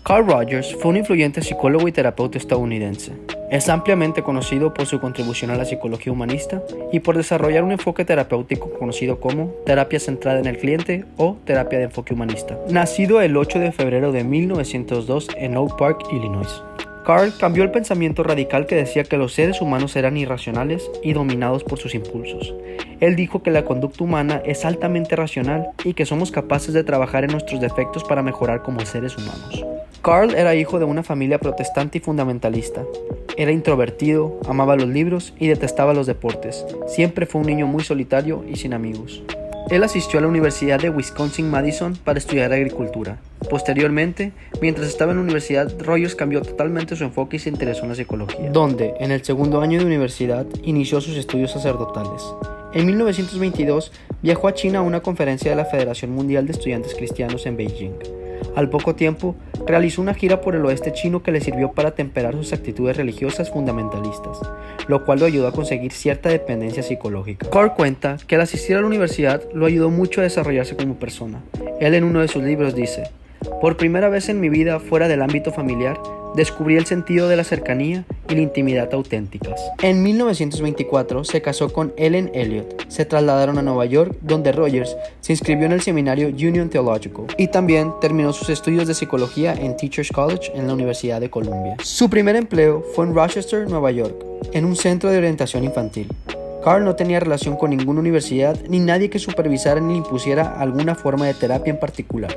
Carl Rogers fue un influyente psicólogo y terapeuta estadounidense. Es ampliamente conocido por su contribución a la psicología humanista y por desarrollar un enfoque terapéutico conocido como terapia centrada en el cliente o terapia de enfoque humanista. Nacido el 8 de febrero de 1902 en Oak Park, Illinois. Carl cambió el pensamiento radical que decía que los seres humanos eran irracionales y dominados por sus impulsos. Él dijo que la conducta humana es altamente racional y que somos capaces de trabajar en nuestros defectos para mejorar como seres humanos. Carl era hijo de una familia protestante y fundamentalista. Era introvertido, amaba los libros y detestaba los deportes. Siempre fue un niño muy solitario y sin amigos. Él asistió a la Universidad de Wisconsin-Madison para estudiar agricultura. Posteriormente, mientras estaba en la universidad, Rogers cambió totalmente su enfoque y se interesó en la psicología, donde, en el segundo año de universidad, inició sus estudios sacerdotales. En 1922, viajó a China a una conferencia de la Federación Mundial de Estudiantes Cristianos en Beijing. Al poco tiempo, realizó una gira por el oeste chino que le sirvió para temperar sus actitudes religiosas fundamentalistas, lo cual lo ayudó a conseguir cierta dependencia psicológica. Carl cuenta que al asistir a la universidad lo ayudó mucho a desarrollarse como persona. Él en uno de sus libros dice: "Por primera vez en mi vida fuera del ámbito familiar, descubrí el sentido de la cercanía y la intimidad auténticas". En 1924 se casó con Ellen Elliot. Se trasladaron a Nueva York, donde Rogers se inscribió en el seminario Union Theological y también terminó sus estudios de psicología en Teachers College en la Universidad de Columbia. Su primer empleo fue en Rochester, Nueva York, en un centro de orientación infantil. Carl no tenía relación con ninguna universidad ni nadie que supervisara ni le impusiera alguna forma de terapia en particular.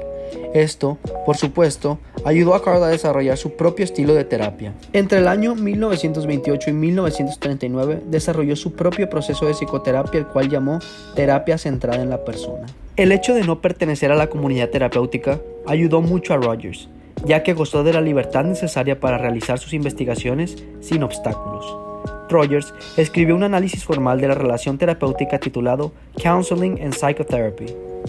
Esto, por supuesto, ayudó a Carl a desarrollar su propio estilo de terapia. Entre el año 1928 y 1939 desarrolló su propio proceso de psicoterapia, el cual llamó terapia centrada en la persona. El hecho de no pertenecer a la comunidad terapéutica ayudó mucho a Rogers, ya que gozó de la libertad necesaria para realizar sus investigaciones sin obstáculos. Rogers escribió un análisis formal de la relación terapéutica titulado Counseling and Psychotherapy.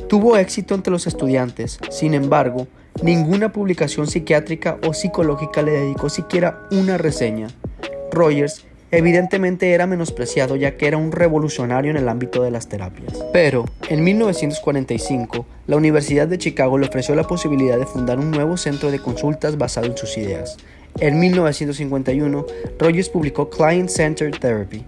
Tuvo éxito entre los estudiantes, sin embargo, ninguna publicación psiquiátrica o psicológica le dedicó siquiera una reseña. Rogers evidentemente era menospreciado ya que era un revolucionario en el ámbito de las terapias. Pero, en 1945, la Universidad de Chicago le ofreció la posibilidad de fundar un nuevo centro de consultas basado en sus ideas. En 1951, Rogers publicó Client-Centered Therapy.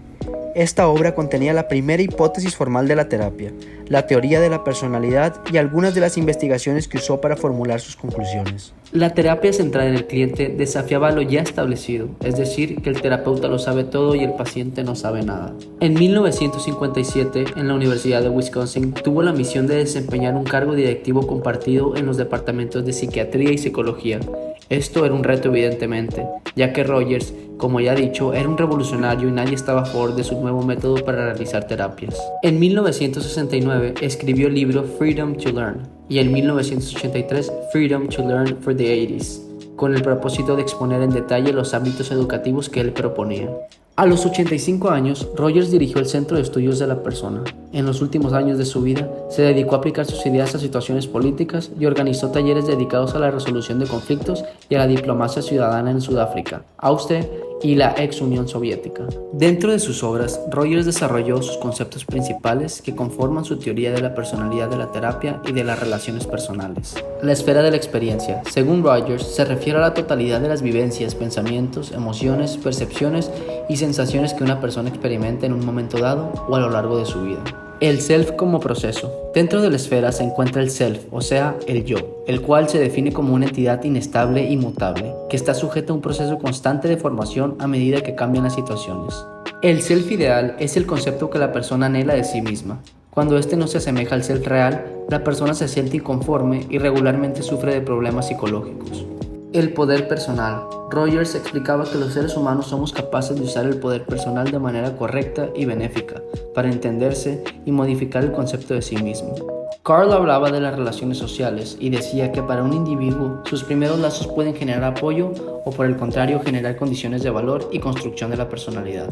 Esta obra contenía la primera hipótesis formal de la terapia, la teoría de la personalidad y algunas de las investigaciones que usó para formular sus conclusiones. La terapia centrada en el cliente desafiaba lo ya establecido, es decir, que el terapeuta lo sabe todo y el paciente no sabe nada. En 1957, en la Universidad de Wisconsin, tuvo la misión de desempeñar un cargo directivo compartido en los departamentos de psiquiatría y psicología. Esto era un reto evidentemente, ya que Rogers, como ya he dicho, era un revolucionario y nadie estaba a favor de su nuevo método para realizar terapias. En 1969 escribió el libro Freedom to Learn y en 1983 Freedom to Learn for the 80s, con el propósito de exponer en detalle los ámbitos educativos que él proponía. A los 85 años, Rogers dirigió el Centro de Estudios de la Persona. En los últimos años de su vida, se dedicó a aplicar sus ideas a situaciones políticas y organizó talleres dedicados a la resolución de conflictos y a la diplomacia ciudadana en Sudáfrica, Austria y la ex Unión Soviética. Dentro de sus obras, Rogers desarrolló sus conceptos principales que conforman su teoría de la personalidad de la terapia y de las relaciones personales. La esfera de la experiencia, según Rogers, se refiere a la totalidad de las vivencias, pensamientos, emociones, percepciones y sensaciones que una persona experimenta en un momento dado o a lo largo de su vida. El self como proceso. Dentro de la esfera se encuentra el self, o sea, el yo, el cual se define como una entidad inestable y mutable, que está sujeta a un proceso constante de formación a medida que cambian las situaciones. El self ideal es el concepto que la persona anhela de sí misma. Cuando este no se asemeja al self real, la persona se siente inconforme y regularmente sufre de problemas psicológicos. El poder personal. Rogers explicaba que los seres humanos somos capaces de usar el poder personal de manera correcta y benéfica para entenderse y modificar el concepto de sí mismo. Carl hablaba de las relaciones sociales y decía que para un individuo sus primeros lazos pueden generar apoyo o por el contrario generar condiciones de valor y construcción de la personalidad.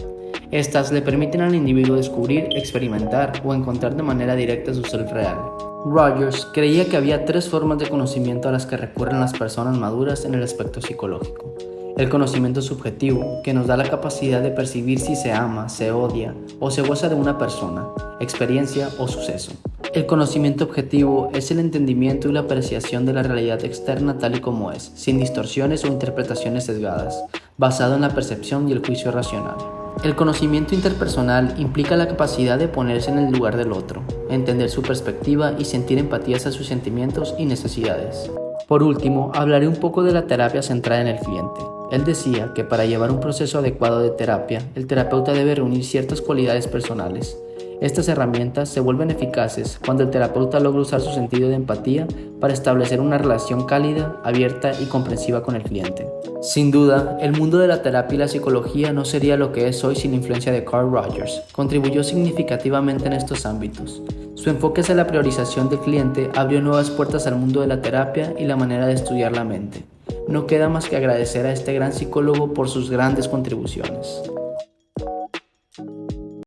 Estas le permiten al individuo descubrir, experimentar o encontrar de manera directa su self real. Rogers creía que había tres formas de conocimiento a las que recurren las personas maduras en el aspecto psicológico. El conocimiento subjetivo, que nos da la capacidad de percibir si se ama, se odia o se goza de una persona, experiencia o suceso. El conocimiento objetivo es el entendimiento y la apreciación de la realidad externa tal y como es, sin distorsiones o interpretaciones sesgadas, basado en la percepción y el juicio racional. El conocimiento interpersonal implica la capacidad de ponerse en el lugar del otro, entender su perspectiva y sentir empatía hacia sus sentimientos y necesidades. Por último, hablaré un poco de la terapia centrada en el cliente. Él decía que para llevar un proceso adecuado de terapia, el terapeuta debe reunir ciertas cualidades personales. Estas herramientas se vuelven eficaces cuando el terapeuta logra usar su sentido de empatía para establecer una relación cálida, abierta y comprensiva con el cliente. Sin duda, el mundo de la terapia y la psicología no sería lo que es hoy sin la influencia de Carl Rogers. Contribuyó significativamente en estos ámbitos. Su enfoque hacia la priorización del cliente abrió nuevas puertas al mundo de la terapia y la manera de estudiar la mente. No queda más que agradecer a este gran psicólogo por sus grandes contribuciones.